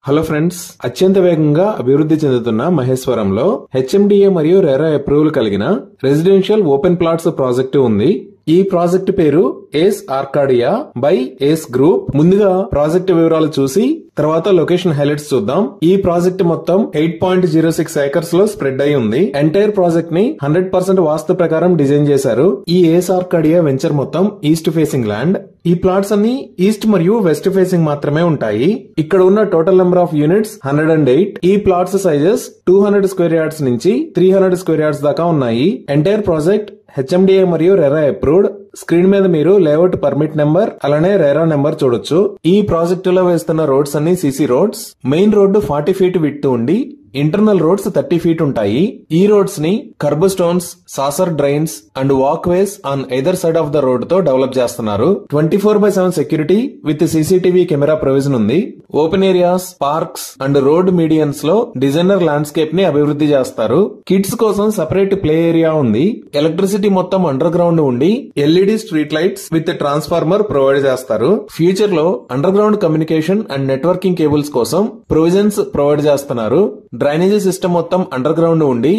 Hello friends, అత్యంత వేగంగా అభివృద్ధి చెందుతున్న మహేశ్వరంలో హెచ్ఎండిఏ మరియు రెరా అప్రూవల్ కలిగిన రెసిడెన్షియల్ ఓపెన్ ప్లాట్స్ ప్రాజెక్టు ఉంది. ఈ ప్రాజెక్టు పేరు ఏస్ ఆర్కాడియా బై ఏస్ గ్రూప్. ముందుగా ప్రాజెక్టు వివరాలు చూసి తర్వాత లొకేషన్ హైలైట్స్ చూద్దాం. ఈ ప్రాజెక్ట్ మొత్తం 8.06 ఏకర్స్ లో స్ప్రెడ్ అయి ఉంది. ఎంటైర్ ప్రాజెక్ట్ ని 100% వాస్తు ప్రకారం డిజైన్ చేశారు. ఈ ఏస్ ఆర్కాడియా వెంచర్ మొత్తం ఈస్ట్ ఫేసింగ్ ల్యాండ్. ఈ ప్లాట్స్ అన్ని ఈస్ట్ మరియు వెస్ట్ ఫేసింగ్ మాత్రమే ఉంటాయి. ఇక్కడ ఉన్న టోటల్ నెంబర్ ఆఫ్ యూనిట్స్ 108. ఈ ప్లాట్స్ సైజెస్ 200 స్క్వేర్ యార్డ్స్ నుంచి 300 స్క్వేర్ యార్డ్స్ దాకా ఉన్నాయి. ఎంటైర్ ప్రాజెక్ట్ హెచ్ఎండిఏ మరియు రెరా అప్రూవ్డ్. స్క్రీన్ మీద మీరు లేఅవుట్ పర్మిట్ నెంబర్ అలానే రెరా నెంబర్ చూడొచ్చు. ఈ ప్రాజెక్టులో వేస్తున్న రోడ్స్ అన్ని CC roads. Main road 40 feet width ఉండి ఇంటర్నల్ రోడ్స్ 30 ఫీట్ ఉంటాయి. ఈ రోడ్స్ ని kerb stones, saucer drains and walkways on either side of the road తో డెవలప్ చేస్తున్నారు. 24/7 security with CCTV camera provision ఉంది. Open areas, parks and road medians లో designer landscape ని అభివృద్ధి చేస్తారు. కిడ్స్ కోసం సెపరేట్ ప్లే ఏరియా ఉంది. Electricity మొత్తం అండర్ గ్రౌండ్ ఉండి LED street lights with transformer provide చేస్తారు. ఫ్యూచర్ లో under ground communication and networking cables కోసం ప్రొవిజన్స్ ప్రొవైడ్ చేస్తున్నారు. డ్రైనేజీ సిస్టమ్ మొత్తం అండర్ గ్రౌండ్ ఉండి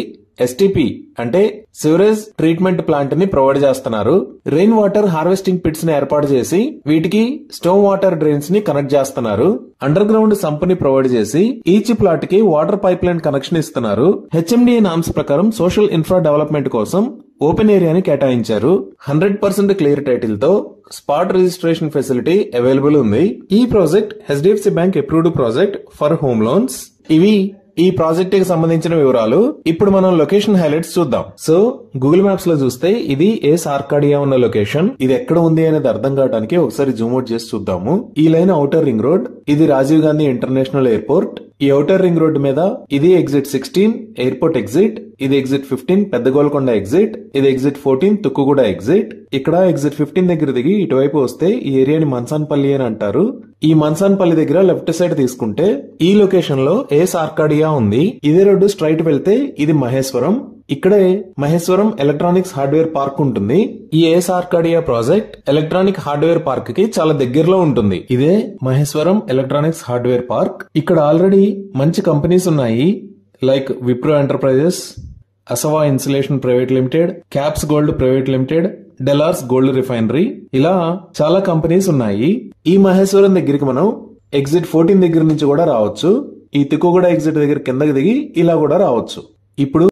ఎస్టీపీ అంటే సివరేజ్ ట్రీట్మెంట్ ప్లాంట్ ని ప్రొవైడ్ చేస్తున్నారు. రెయిన్ వాటర్ హార్వెస్టింగ్ పిట్స్ ని ఏర్పాటు చేసి వీటికి స్టోమ్ వాటర్ డ్రైన్స్ ని కనెక్ట్ చేస్తున్నారు. అండర్ గ్రౌండ్ సంప్ ని ప్రొవైడ్ చేసి ఈచ్ ప్లాట్ కి వాటర్ పైప్ లైన్ కనెక్షన్ ఇస్తున్నారు. హెచ్ఎండిఏ నామ్స్ ప్రకారం సోషల్ ఇన్ఫ్రా డెవలప్మెంట్ కోసం ఓపెన్ ఏరియాని కేటాయించారు. 100% క్లియర్ టైటిల్ తో స్పాట్ రిజిస్ట్రేషన్ ఫెసిలిటీ అవైలబుల్ ఉంది. ఈ project HDFC bank approved project for home loans. ఇవి ఈ ప్రాజెక్ట్ కి సంబంధించిన వివరాలు. ఇప్పుడు మనం లొకేషన్ హైలైట్స్ చూద్దాం. సో గూగుల్ మ్యాప్స్ లో చూస్తే ఇది ఏస్ ఆర్కాడియా ఉన్న లొకేషన్. ఇది ఎక్కడ ఉంది అనేది అర్థం కావడానికి ఒకసారి జూమ్ అవుట్ చేసి చూద్దాము. ఈ లైన్ ఔటర్ రింగ్ రోడ్. ఇది రాజీవ్ గాంధీ ఇంటర్నేషనల్ ఎయిర్పోర్ట్. ఈ ఔటర్ రింగ్ రోడ్ మీద ఇది ఎగ్జిట్ 16 ఎయిర్పోర్ట్ ఎగ్జిట్. ఇది ఎగ్జిట్ 15 పెద్ద గోల్కొండ ఎగ్జిట్. ఇది ఎగ్జిట్ 14 తుక్కుగూడ ఎగ్జిట్. ఇక్కడ ఎగ్జిట్ 15 దగ్గర దిగి ఇటువైపు వస్తే ఈ ఏరియాని మన్సాన్పల్లి అని అంటారు. ఈ మన్సాన్పల్లి దగ్గర లెఫ్ట్ సైడ్ తీసుకుంటే ఈ లొకేషన్ లో ఏస్ ఆర్కాడియా ఉంది. ఇదే రోడ్డు స్ట్రైట్ వెళ్తే ఇది మహేశ్వరం. ఇక్కడే మహేశ్వరం ఎలక్ట్రానిక్స్ హార్డ్వేర్ పార్క్ ఉంటుంది. ఈ Ace Arcadia project electronic hardware park కి చాలా దగ్గరలో ఉంటుంది. ఇదే మహేశ్వరం ఎలక్ట్రానిక్స్ హార్డ్వేర్ పార్క్. ఇక్కడ ఆల్రెడీ మంచి కంపెనీస్ ఉన్నాయి. Like Wipro enterprises, Asawa insulation private limited, Caps Gold private limited, డెలార్స్ గోల్డ్ రిఫైనరీ, ఇలా చాలా కంపెనీస్ ఉన్నాయి. ఈ మహేశ్వరం దగ్గరికి మనం ఎగ్జిట్ 14 దగ్గర నుంచి కూడా రావచ్చు. ఈ తిక్కుగూడ ఎగ్జిట్ దగ్గర కిందకి దిగి ఇలా కూడా రావచ్చు. ఇప్పుడు